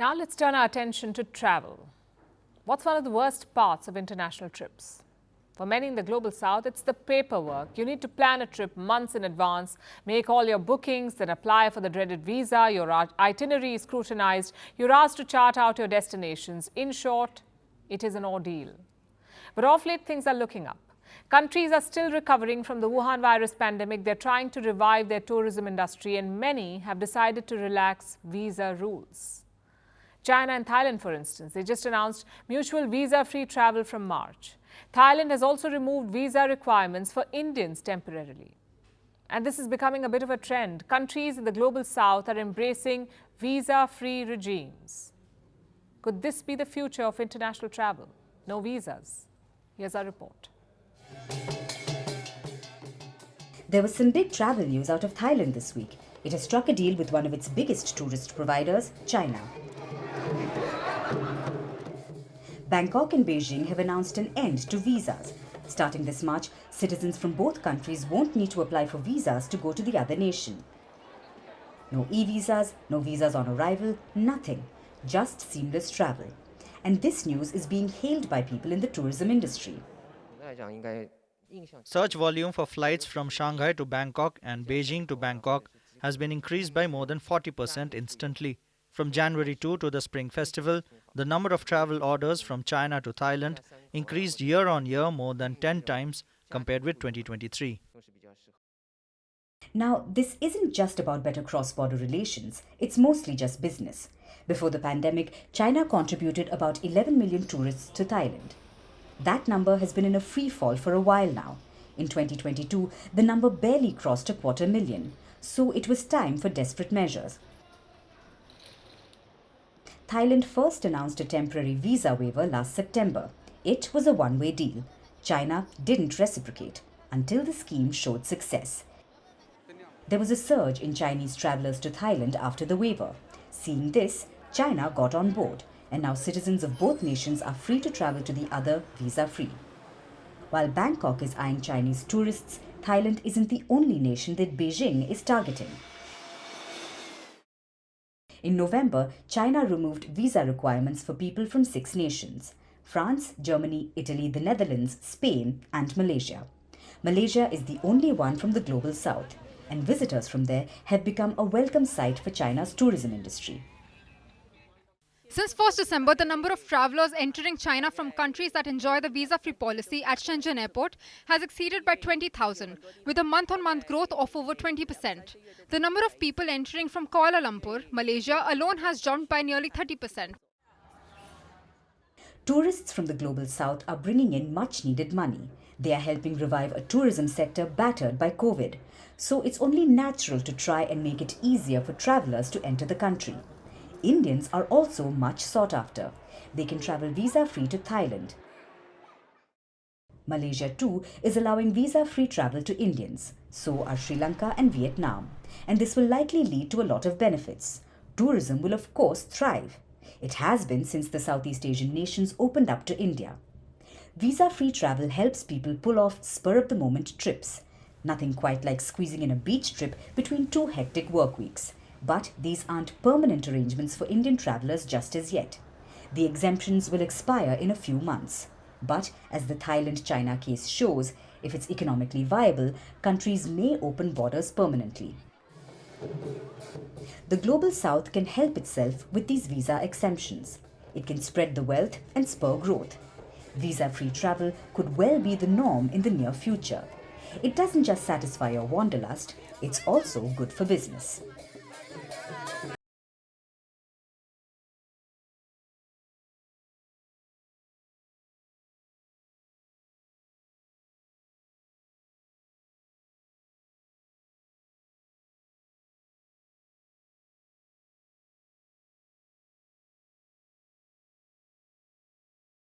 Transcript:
Now let's turn our attention to travel. What's one of the worst parts of international trips? For many in the global south, it's the paperwork. You need to plan a trip months in advance, make all your bookings, then apply for the dreaded visa. Your itinerary is scrutinized. You're asked to chart out your destinations. In short, it is an ordeal. But of late, things are looking up. Countries are still recovering from the Wuhan virus pandemic. They're trying to revive their tourism industry, and many have decided to relax visa rules. China and Thailand, for instance, they just announced mutual visa-free travel from March. Thailand has also removed visa requirements for Indians temporarily. And this is becoming a bit of a trend. Countries in the global south are embracing visa-free regimes. Could this be the future of international travel? No visas. Here's our report. There was some big travel news out of Thailand this week. It has struck a deal with one of its biggest tourist providers, China. Bangkok and Beijing have announced an end to visas. Starting this March, citizens from both countries won't need to apply for visas to go to the other nation. No e-visas, no visas on arrival, nothing. Just seamless travel. And this news is being hailed by people in the tourism industry. Search volume for flights from Shanghai to Bangkok and Beijing to Bangkok has been increased by more than 40% instantly. From January 2 to the Spring Festival, the number of travel orders from China to Thailand increased year on year more than 10 times compared with 2023. Now, this isn't just about better cross-border relations, it's mostly just business. Before the pandemic, China contributed about 11 million tourists to Thailand. That number has been in a free fall for a while now. In 2022, the number barely crossed 250,000, so it was time for desperate measures. Thailand first announced a temporary visa waiver last September. It was a one-way deal. China didn't reciprocate until the scheme showed success. There was a surge in Chinese travelers to Thailand after the waiver. Seeing this, China got on board, and now citizens of both nations are free to travel to the other visa-free. While Bangkok is eyeing Chinese tourists, Thailand isn't the only nation that Beijing is targeting. In November, China removed visa requirements for people from 6 nations: France, Germany, Italy, the Netherlands, Spain, and Malaysia. Malaysia is the only one from the global south, and visitors from there have become a welcome sight for China's tourism industry. Since 1st December, the number of travelers entering China from countries that enjoy the visa-free policy at Shenzhen airport has exceeded by 20,000, with a month-on-month growth of over 20%. The number of people entering from Kuala Lumpur, Malaysia, alone has jumped by nearly 30%. Tourists from the global south are bringing in much-needed money. They are helping revive a tourism sector battered by COVID. So it's only natural to try and make it easier for travelers to enter the country. Indians are also much sought after. They can travel visa-free to Thailand. Malaysia too is allowing visa-free travel to Indians. So are Sri Lanka and Vietnam. And this will likely lead to a lot of benefits. Tourism will of course thrive. It has been since the Southeast Asian nations opened up to India. Visa-free travel helps people pull off spur-of-the-moment trips. Nothing quite like squeezing in a beach trip between 2 hectic work weeks. But these aren't permanent arrangements for Indian travellers just as yet. The exemptions will expire in a few months. But as the Thailand-China case shows, if it's economically viable, countries may open borders permanently. The global south can help itself with these visa exemptions. It can spread the wealth and spur growth. Visa-free travel could well be the norm in the near future. It doesn't just satisfy your wanderlust, it's also good for business.